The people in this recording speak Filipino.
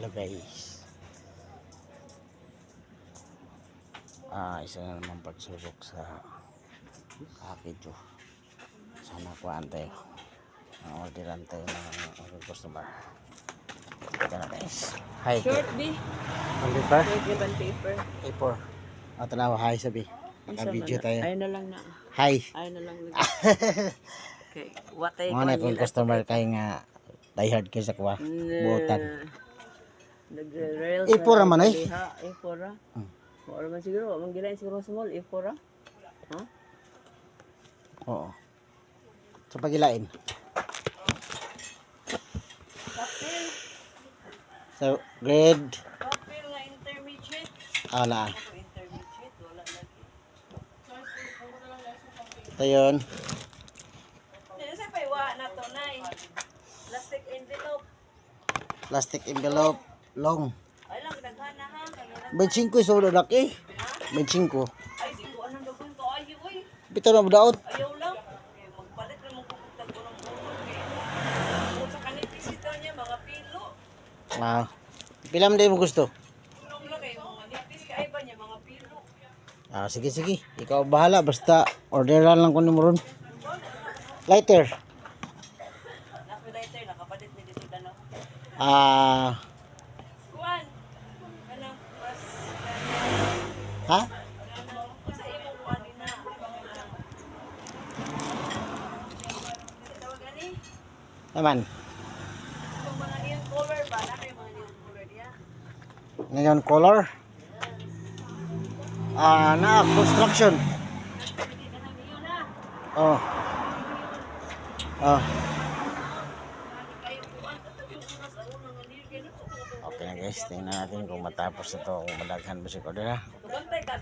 Hello guys. Isa na naman pagsubok sa kakidyo. Sana kuhaan tayo. Orderan tayo ng customer. Ito na guys. Hi. Short B. Ang paper? Short ribbon paper. Paper. Tanawa, hi sabi. Naka-video tayo. Ayun na lang na. Hi. Ayun na lang. Okay. What ay Mga na kung customer kayo nga diehard kayo sa kuha. Buotan. Nagre-rail A4 naman eh. A4 ra. Wala man siguro. Ang gilain siguro sa mall. A4 ra. Ha? Oo. Sa pagilain. Kapil. So, grade. Kapil nga intermediate. Na. Intermediate. Wala lagi. Ito yun. Sa paiwa na to na plastic envelope. Plastic envelope. Long. Ay lang, daghan na ha. 25 so laki. 25. Ay, di ko anong dagon ko. Ayaw, uy. Bito na daot. Ayaw lang. Magpalit na mong kukutag ko ng bulog. Kung sa kanipisito niya, mga pilo. Pilam din mo gusto. Tulong lang kayo, mga nipis. Kaya ba niya, mga pilo. Sige sige. Ikaw bahala basta orderan lang ko ni mo ron. Lighter. Nakalighter, nakapalit ni dito ka no. Kuan. Ano, mas. Ha? Sa imong kuan din na. Tawag ani? Naman. Kung mga neon color ba? Na kayo mga neon color niya? Ngayon color. Na construction. Hindi ka nang neon na. Oh. Kayo kuan. Yung oras ako nang neon. Okay na guys, tingnan natin kung matapos ito, kung madaghan ba si order ha. Bantay ka.